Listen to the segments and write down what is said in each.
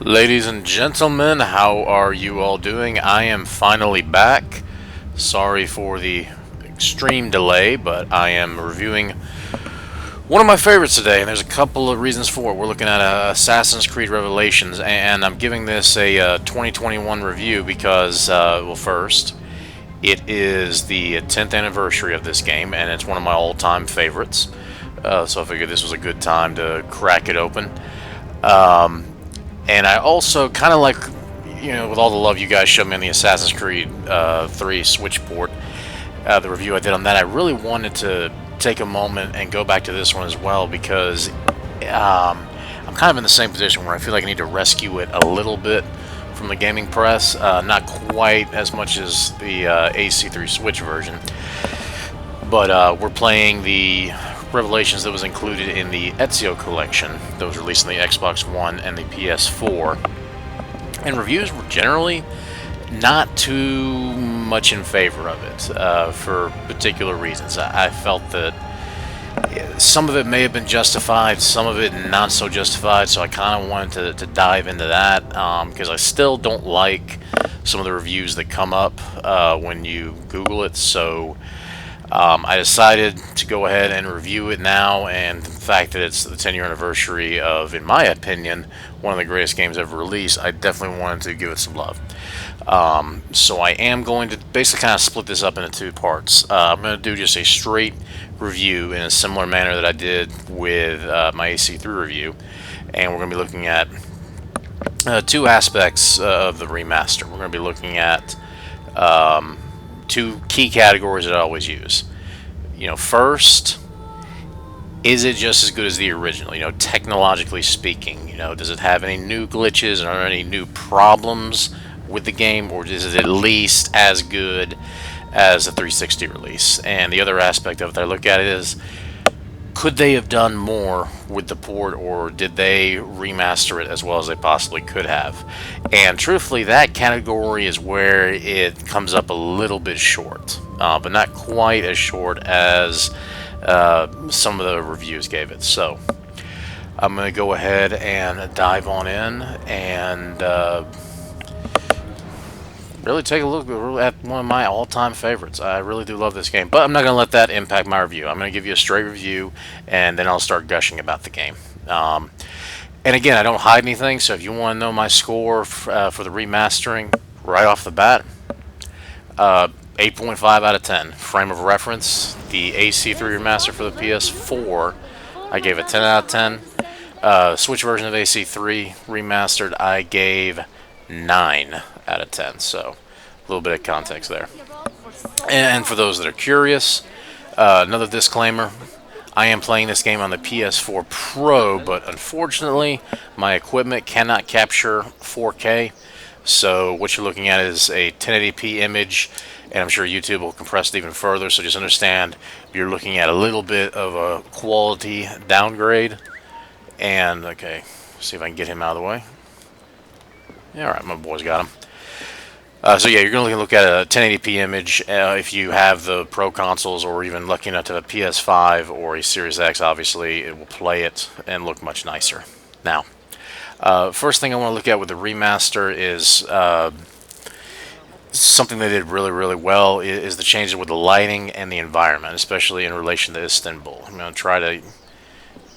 Ladies and gentlemen, how are you all doing? I am finally back. Sorry for the extreme delay, but I am reviewing one of my favorites today, and there's a couple of reasons for it. We're looking at Assassin's Creed Revelations, and I'm giving this a 2021 review because, well, first, it is the 10th anniversary of this game, and it's one of my all-time favorites. So I figured this was a good time to crack it open. And I also kind of like, with all the love you guys showed me on the Assassin's Creed 3 Switch port, the review I did on that, I really wanted to take a moment and go back to this one as well because I'm kind of in the same position where I feel like I need to rescue it a little bit from the gaming press. Not quite as much as the AC3 Switch version, but we're playing the Revelations that was included in the Ezio collection that was released on the Xbox One and the PS4. And reviews were generally not too much in favor of it for particular reasons. I felt that some of it may have been justified, some of it not so justified, so I kind of wanted to dive into that because I still don't like some of the reviews that come up when you Google it, so I decided to go ahead and review it now, and the fact that it's the 10-year anniversary of, in my opinion, one of the greatest games ever released, I definitely wanted to give it some love. So I am going to basically kind of split this up into two parts. I'm going to do just a straight review in a similar manner that I did with my AC3 review, and we're going to be looking at two aspects of the remaster. We're going to be looking at two key categories that I always use. First, is it just as good as the original? Technologically speaking, does it have any new glitches or any new problems with the game, or is it at least as good as the 360 release? And the other aspect of it that I look at it is, could they have done more with the port, or did they remaster it as well as they possibly could have? And truthfully, that category is where it comes up a little bit short, but not quite as short as some of the reviews gave it. So I'm going to go ahead and dive on in and really take a look at one of my all-time favorites. I really do love this game, but I'm not going to let that impact my review. I'm going to give you a straight review, and then I'll start gushing about the game. And again, I don't hide anything, so if you want to know my score for the remastering right off the bat, 8.5 out of 10. Frame of reference, the AC3 remaster for the PS4, I gave it 10 out of 10. Switch version of AC3 remastered, I gave 9 out of 10. So a little bit of context there. And for those that are curious, another disclaimer: I am playing this game on the PS4 Pro, but unfortunately my equipment cannot capture 4K. So what you're looking at is a 1080p image, and I'm sure YouTube will compress it even further. So just understand you're looking at a little bit of a quality downgrade. And okay, see if I can get him out of the way. Yeah, all right, my boys got him. So yeah, you're going to look at a 1080p image if you have the Pro consoles, or even lucky enough to have a PS5 or a Series X. Obviously, it will play it and look much nicer. Now, first thing I want to look at with the remaster is something they did really, really well is the changes with the lighting and the environment, especially in relation to Istanbul. I'm going to try to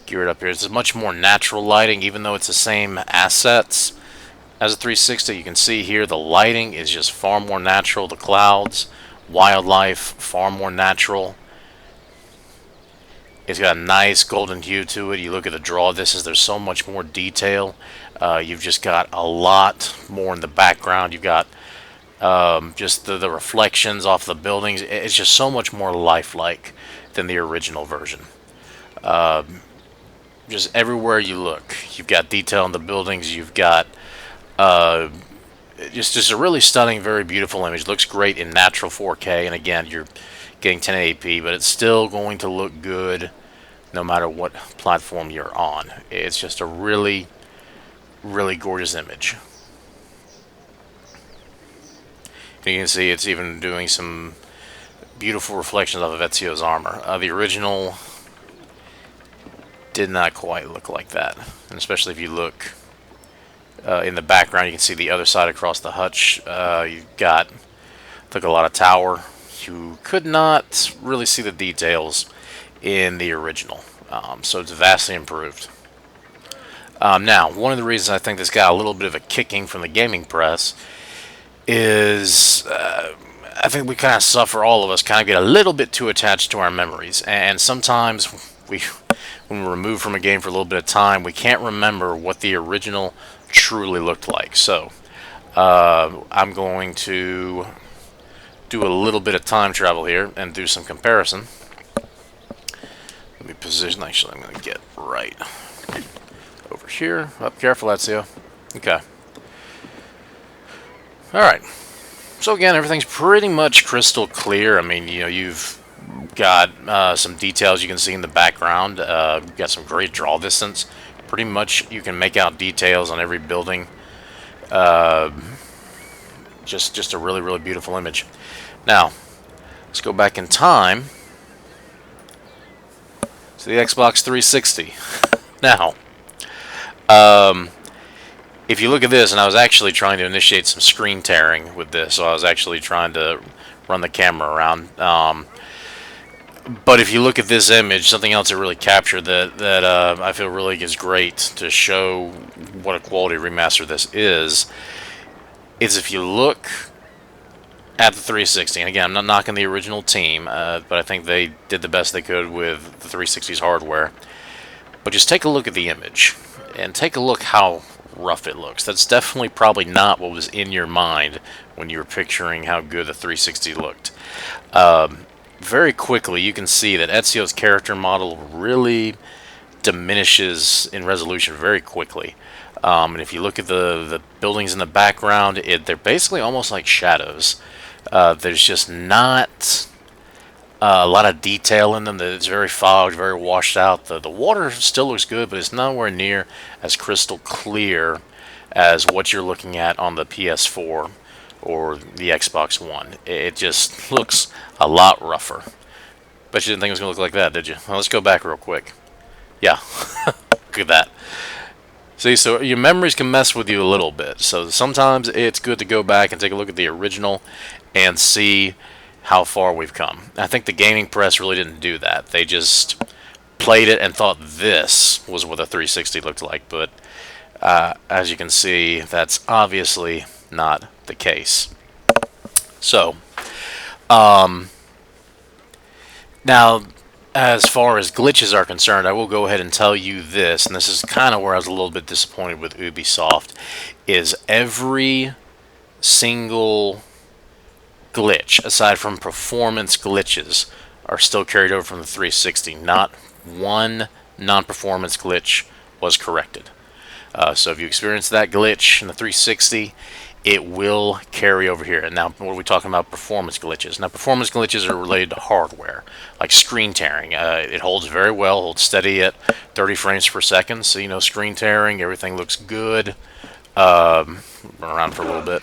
gear it up here. It's much more natural lighting, even though it's the same assets as a 360. You can see here the lighting is just far more natural. The clouds, wildlife, far more natural. It's got a nice golden hue to it. You look at the draw distances, there's so much more detail. You've just got a lot more in the background. You've got just the reflections off the buildings. It's just so much more lifelike than the original version. Just everywhere you look, you've got detail in the buildings. You've got just a really stunning, very beautiful image. Looks great in natural 4K, and again, you're getting 1080p, but it's still going to look good no matter what platform you're on. It's just a really, really gorgeous image. You can see it's even doing some beautiful reflections off of Ezio's armor. The original did not quite look like that, and especially if you look In the background, you can see the other side across the hutch. You've got took a lot of tower. You could not really see the details in the original, so it's vastly improved. Now, one of the reasons I think this got a little bit of a kicking from the gaming press is I think we kind of suffer, all of us kind of get a little bit too attached to our memories, and sometimes when we're removed from a game for a little bit of time, we can't remember what the original truly looked like. So I'm going to do a little bit of time travel here and do some comparison. Let me position. Actually, I'm going to get right over here. Up, careful, Ezio. Okay. All right. So again, everything's pretty much crystal clear. I mean, you've got some details you can see in the background. You've got some great draw distance. Pretty much, you can make out details on every building. Just a really, really beautiful image. Now, let's go back in time to the Xbox 360. Now, if you look at this, and I was actually trying to initiate some screen tearing with this, so I was actually trying to run the camera around. But if you look at this image, something else that really captured that I feel really is great to show what a quality remaster this is if you look at the 360, and again, I'm not knocking the original team, but I think they did the best they could with the 360's hardware. But just take a look at the image, and take a look how rough it looks. That's definitely probably not what was in your mind when you were picturing how good the 360 looked. Very quickly, you can see that Ezio's character model really diminishes in resolution very quickly. And if you look at the buildings in the background, they're basically almost like shadows. There's just not a lot of detail in them. It's very fogged, very washed out. The water still looks good, but it's nowhere near as crystal clear as what you're looking at on the PS4 or the Xbox One. It just looks a lot rougher. Bet you didn't think it was going to look like that, did you? Well, let's go back real quick. Yeah, look at that. See, so your memories can mess with you a little bit. So sometimes it's good to go back and take a look at the original and see how far we've come. I think the gaming press really didn't do that. They just played it and thought this was what the 360 looked like. But as you can see, that's obviously not the case. So, now, as far as glitches are concerned, I will go ahead and tell you this, and this is kind of where I was a little bit disappointed with Ubisoft, is every single glitch, aside from performance glitches, are still carried over from the 360. Not one non-performance glitch was corrected. So if you experience that glitch in the 360, it will carry over here. And now, what are we talking about? Performance glitches. Now, performance glitches are related to hardware, like screen tearing. It holds very well, holds steady at 30 frames per second. So, screen tearing, everything looks good. Run around for a little bit,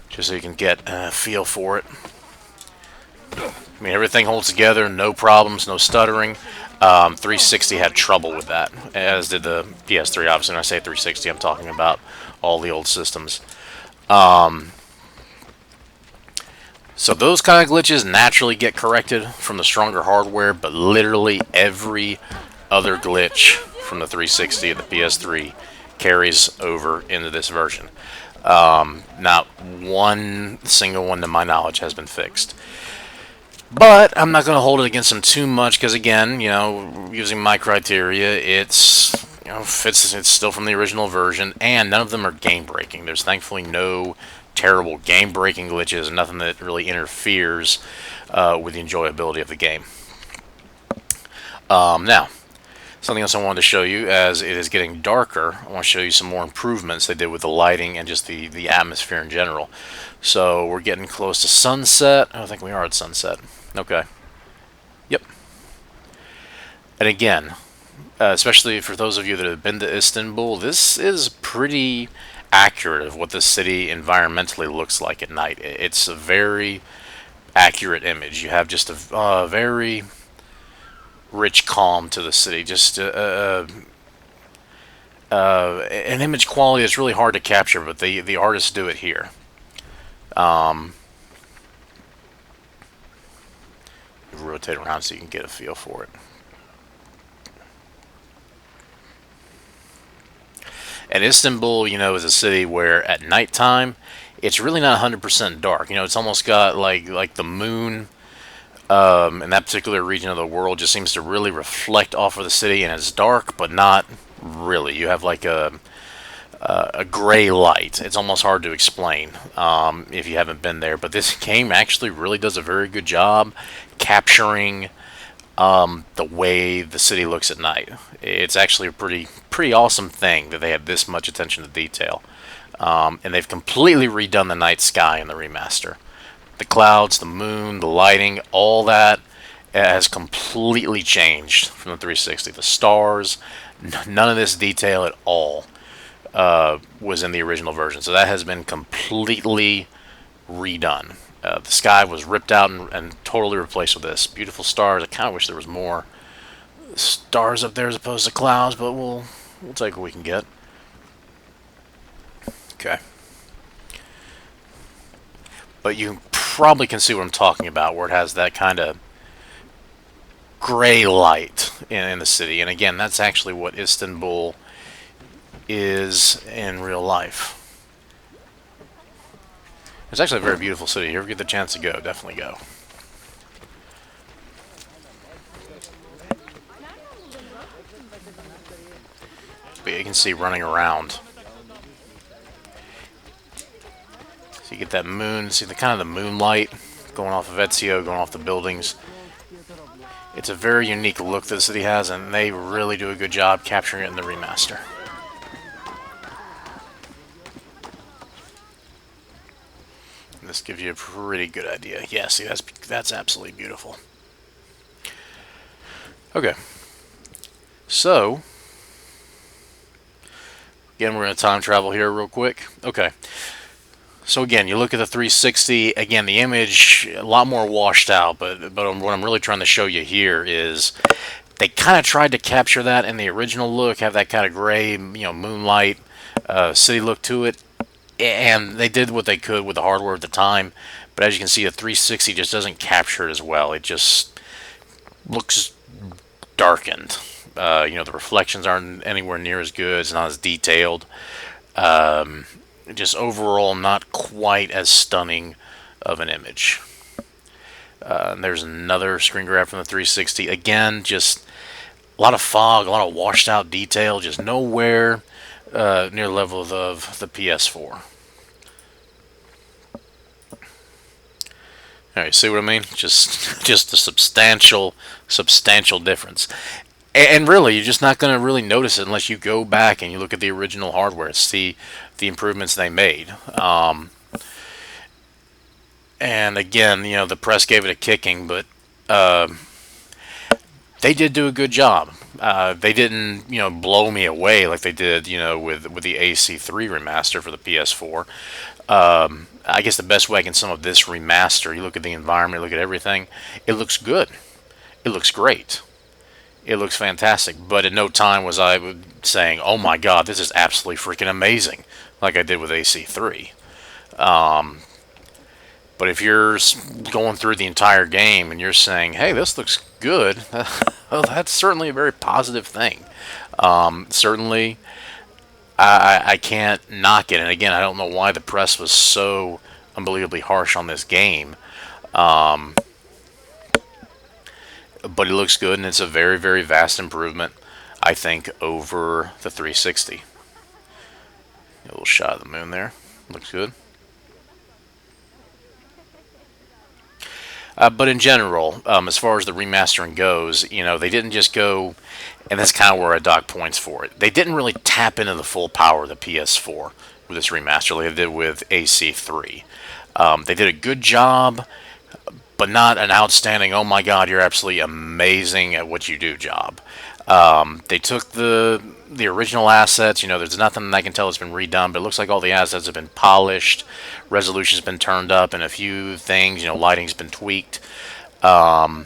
just so you can get a feel for it. I mean, everything holds together, no problems, no stuttering. 360 had trouble with that, as did the PS3. Obviously, when I say 360, I'm talking about all the old systems. So those kind of glitches naturally get corrected from the stronger hardware, but literally every other glitch from the 360 and the PS3 carries over into this version. Not one single one, to my knowledge, has been fixed. But I'm not going to hold it against them too much, because again, using my criteria, it's still from the original version, and none of them are game-breaking. There's thankfully no terrible game-breaking glitches, nothing that really interferes with the enjoyability of the game. Now, something else I wanted to show you, as it is getting darker, I want to show you some more improvements they did with the lighting and just the atmosphere in general. So we're getting close to sunset. I think we are at sunset. Okay. Yep. And again, especially for those of you that have been to Istanbul, this is pretty accurate of what the city environmentally looks like at night. It's a very accurate image. You have just a very rich calm to the city. Just an image quality that's really hard to capture, but the artists do it here. Rotate around so you can get a feel for it. And Istanbul, is a city where at nighttime, it's really not 100% dark. It's almost got like the moon in that particular region of the world just seems to really reflect off of the city, and it's dark, but not really. You have like a gray light. It's almost hard to explain if you haven't been there. But this game actually really does a very good job capturing the way the city looks at night. It's actually a pretty awesome thing that they have this much attention to detail. And they've completely redone the night sky in the remaster. The clouds, the moon, the lighting, all that has completely changed from the 360. The stars, none of this detail at all was in the original version. So that has been completely redone. The sky was ripped out and totally replaced with this. Beautiful stars. I kind of wish there was more stars up there as opposed to clouds, but we'll take what we can get. Okay. But you probably can see what I'm talking about, where it has that kind of gray light in the city. And again, that's actually what Istanbul is in real life. It's actually a very beautiful city. If you ever get the chance to go, definitely go. But you can see running around. So you get that moon, see the kind of the moonlight going off of Ezio, going off the buildings. It's a very unique look that the city has, and they really do a good job capturing it in the remaster. This gives you a pretty good idea. Yeah, see, that's absolutely beautiful. Okay. So, again, we're going to time travel here real quick. Okay. So again, you look at the 360, again, the image, a lot more washed out, but what I'm really trying to show you here is they kind of tried to capture that in the original look, have that kind of gray, moonlight city look to it, and they did what they could with the hardware at the time, but as you can see, a 360 just doesn't capture it as well. It just looks darkened. The reflections aren't anywhere near as good. It's not as detailed. Just overall not quite as stunning of an image. There's another screen grab from the 360. Again, just a lot of fog, a lot of washed out detail, just nowhere near the level of the PS4. Alright, see what I mean? Just a substantial difference. And really, you're just not going to really notice it unless you go back and you look at the original hardware and see the improvements they made. And again, the press gave it a kicking, but they did do a good job. They didn't, blow me away like they did, with the AC3 remaster for the PS4. I guess the best way I can sum up this remaster, you look at the environment, look at everything, it looks good. It looks great. It looks fantastic, but at no time was I saying, oh my god, this is absolutely freaking amazing, like I did with AC3. But if you're going through the entire game and you're saying, hey, this looks good, well, that's certainly a very positive thing. Certainly, I can't knock it. And again, I don't know why the press was so unbelievably harsh on this game. But it looks good, and it's a very, very vast improvement, I think, over the 360. A little shot of the moon there. Looks good. But in general, as far as the remastering goes, they didn't just go, and that's kind of where I dock points for it. They didn't really tap into the full power of the PS4 with this remaster like they did with AC3. They did a good job, but not an outstanding, oh my god, you're absolutely amazing at what you do job. They took the original assets, there's nothing I can tell that's been redone, but it looks like all the assets have been polished, resolution's been turned up, and a few things, lighting's been tweaked. And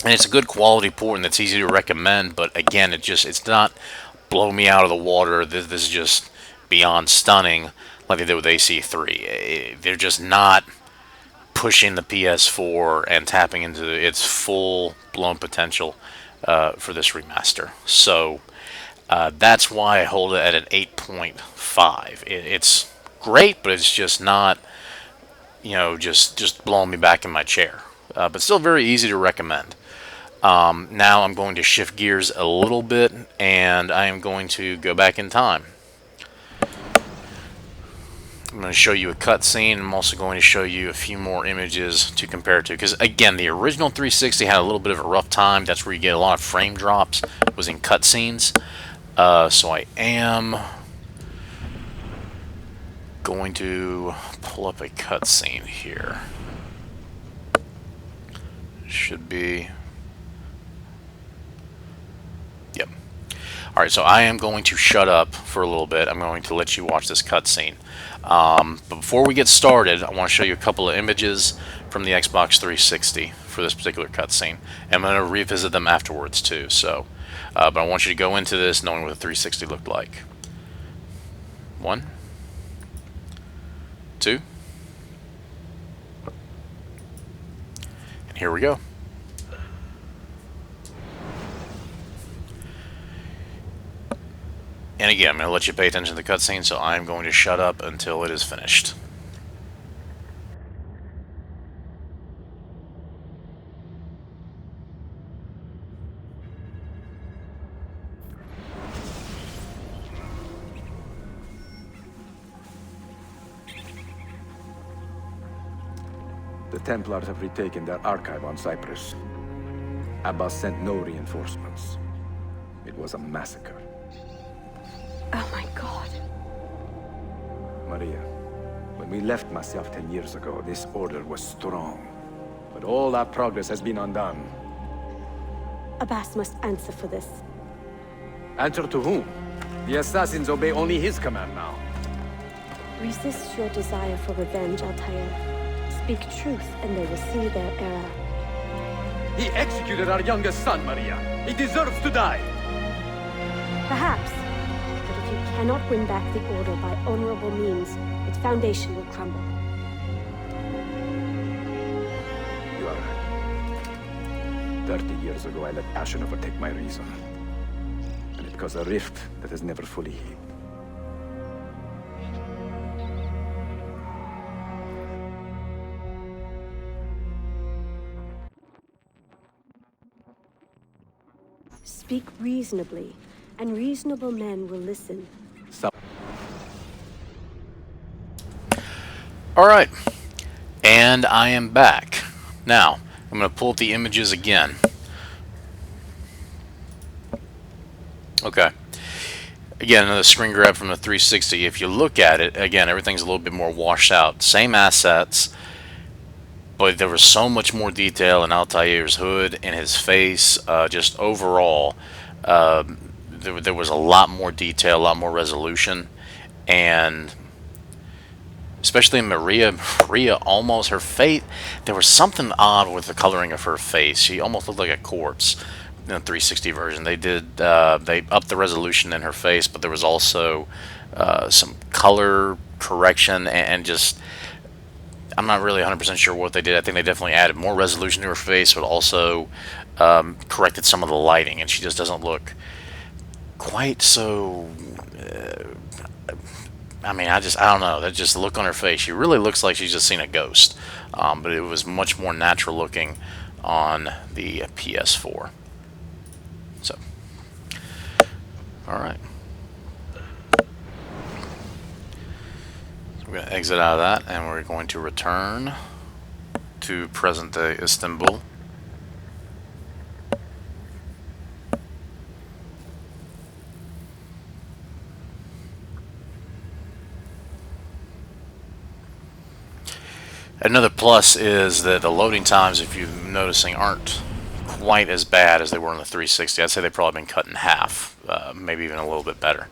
it's a good quality port and it's easy to recommend, but again, it's not blow me out of the water. This is just beyond stunning, like they did with AC3. They're just not pushing the PS4 and tapping into its full blown potential for this remaster. So that's why I hold it at an 8.5. It's great, but it's just not, just blowing me back in my chair. But still very easy to recommend. Now I'm going to shift gears a little bit, and I am going to go back in time. I'm going to show you a cutscene. I'm also going to show you a few more images to compare to. Because, again, the original 360 had a little bit of a rough time. That's where you get a lot of frame drops, was in cutscenes. So I am going to pull up a cutscene here. Should be... Yep. Alright, so I am going to shut up for a little bit. I'm going to let you watch this cutscene. But before we get started, I want to show you a couple of images from the Xbox 360 for this particular cutscene. And I'm going to revisit them afterwards too. So, but I want you to go into this knowing what the 360 looked like. 1, 2, and here we go. And again, I'm going to let you pay attention to the cutscene, so I'm going to shut up until it is finished. The Templars have retaken their archive on Cyprus. Abbas sent no reinforcements. It was a massacre. Oh my God. Maria, when we left Masyaf 10 years ago, this order was strong. But all our progress has been undone. Abbas must answer for this. Answer to whom? The assassins obey only his command now. Resist your desire for revenge, Altair. Speak truth, and they will see their error. He executed our youngest son, Maria. He deserves to die. Perhaps. But if you cannot win back the Order by honorable means, its foundation will crumble. You are right. 30 years ago, I let passion overtake my reason. And it caused a rift that has never fully healed. Speak reasonably, and reasonable men will listen. Alright, and I am back. Now, I'm going to pull up the images again. Okay. Again, another screen grab from the 360. If you look at it, again, everything's a little bit more washed out. Same assets, but there was so much more detail in Altair's hood, in his face, just overall. There was a lot more detail, a lot more resolution, and especially in Maria almost, her face, there was something odd with the coloring of her face. She almost looked like a corpse in the 360 version. They upped the resolution in her face, but there was also some color correction and just, I'm not really 100% sure what they did. I think they definitely added more resolution to her face, but also corrected some of the lighting, and she just doesn't look quite so... I mean, I don't know. That just look on her face. She really looks like she's just seen a ghost. But it was much more natural looking on the PS4. So, alright. So we're going to exit out of that, and we're going to return to present-day Istanbul. Another plus is that the loading times, if you're noticing, aren't quite as bad as they were on the 360. I'd say they've probably been cut in half, maybe even a little bit better.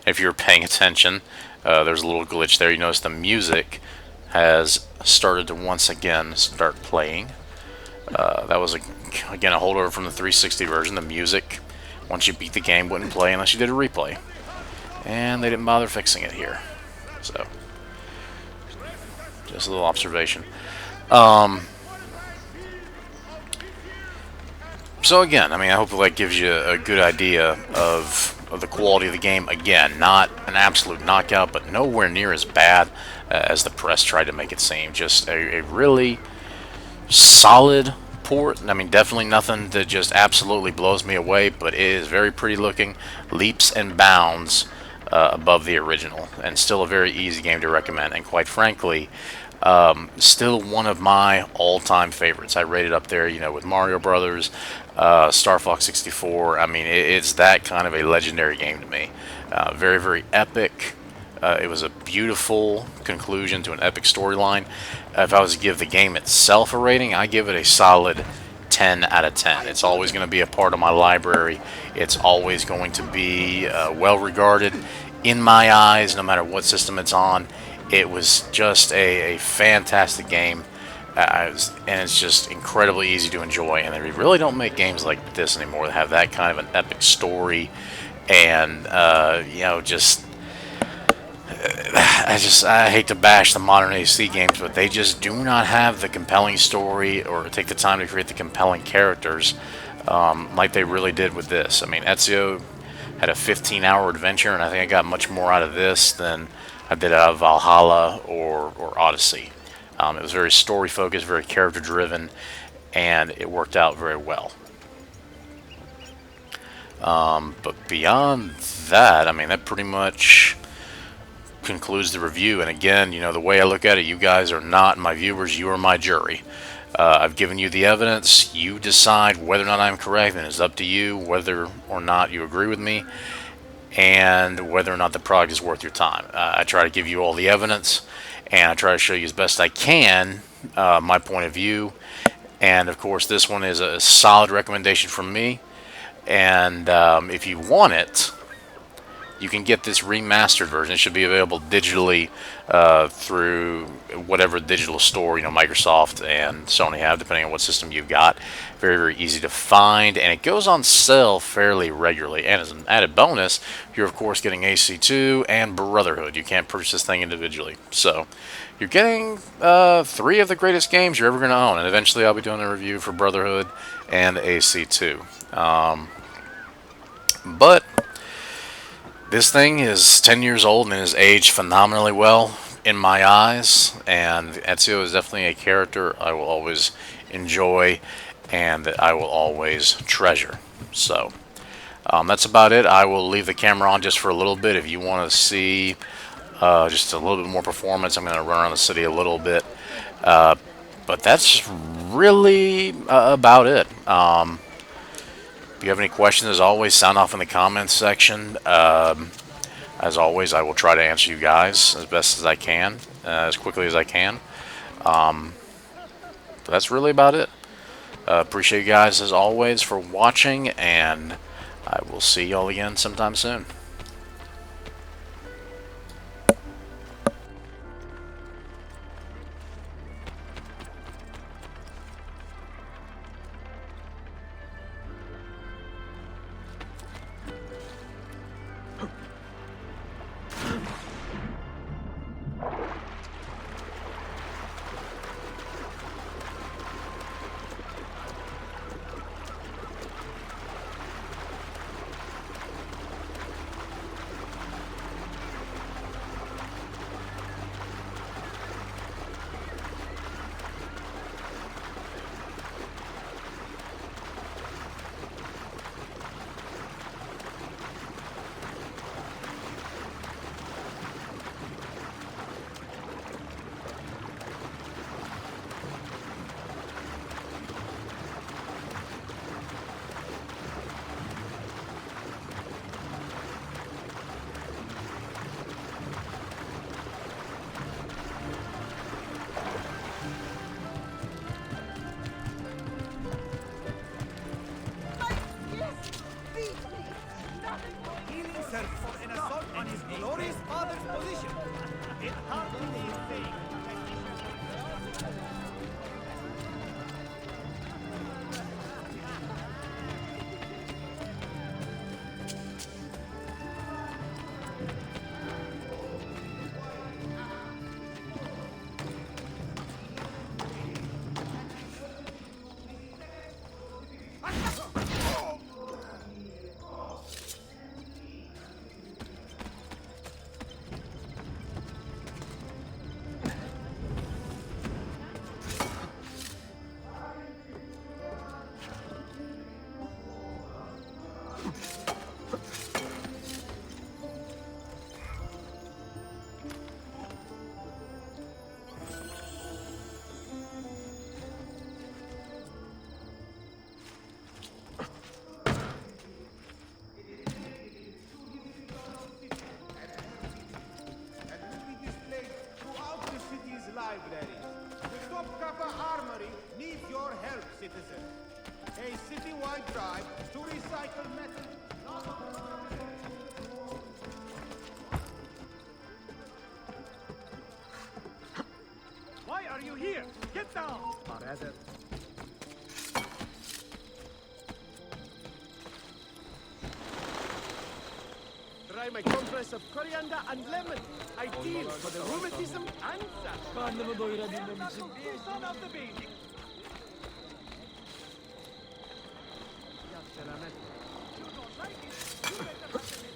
If you're paying attention, there's a little glitch there. You notice the music has started to once again start playing. That was, again, a holdover from the 360 version. The music once you beat the game, wouldn't play unless you did a replay. And they didn't bother fixing it here. So, just a little observation. So again, I mean, I hope that gives you a good idea of the quality of the game. Again, not an absolute knockout, but nowhere near as bad as the press tried to make it seem. Just a really solid port. I mean, definitely nothing that just absolutely blows me away, but it is very pretty looking, leaps and bounds above the original, and still a very easy game to recommend. And quite frankly, still one of my all-time favorites. I rate it up there, you know, with Mario Brothers, Star Fox 64. I mean, it's that kind of a legendary game to me. Very, very epic. It was a beautiful conclusion to an epic storyline. If I was to give the game itself a rating, I give it a solid 10 out of 10. It's always going to be a part of my library. It's always going to be well regarded in my eyes, no matter what system it's on. It was just a fantastic game, and it's just incredibly easy to enjoy. And they really don't make games like this anymore that have that kind of an epic story, and you know, just I hate to bash the modern AC games, but they just do not have the compelling story or take the time to create the compelling characters like they really did with this. I mean, Ezio had a 15-hour adventure, and I think I got much more out of this than I did out of Valhalla or Odyssey. It was very story-focused, very character-driven, and it worked out very well. But beyond that, I mean, that pretty much concludes the review. And again, you know, the way I look at it, you guys are not my viewers, you are my jury. I've given you the evidence. You decide whether or not I'm correct, and it's up to you whether or not you agree with me, and whether or not the product is worth your time. I try to give you all the evidence, and I try to show you as best I can my point of view. And of course, this one is a solid recommendation from me. And if you want it, you can get this remastered version. It should be available digitally through whatever digital store, you know, Microsoft and Sony have, depending on what system you've got. Very, very easy to find, and it goes on sale fairly regularly. And as an added bonus, you're of course getting AC2 and Brotherhood. You can't purchase this thing individually. So you're getting 3 of the greatest games you're ever going to own, and eventually I'll be doing a review for Brotherhood and AC2. But this thing is 10 years old and has aged phenomenally well in my eyes, and Ezio is definitely a character I will always enjoy and that I will always treasure. So that's about it. I will leave the camera on just for a little bit. If you want to see just a little bit more performance, I'm going to run around the city a little bit. But that's really about it. If you have any questions, as always, sound off in the comments section. As always, I will try to answer you guys as best as I can, as quickly as I can. But that's really about it. Appreciate you guys, as always, for watching, and I will see y'all again sometime soon. For an assault on his glorious father's position. It hardly is saying. Library. The Topkapi Armory needs your help, citizen. A city-wide drive to recycle metal. Why are you here? Get down! Or rather... Try my compress of coriander and lemon. Ideal for the rheumatism and that. Karnımı doyurabilmem için. Son of the basics. Ya selamet. You don't like it? You better not admit it.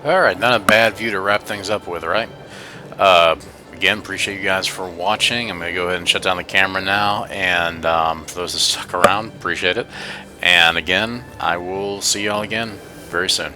Alright, not a bad view to wrap things up with, right? Again, appreciate you guys for watching. I'm going to go ahead and shut down the camera now, and for those that stuck around, appreciate it. And again, I will see y'all again very soon.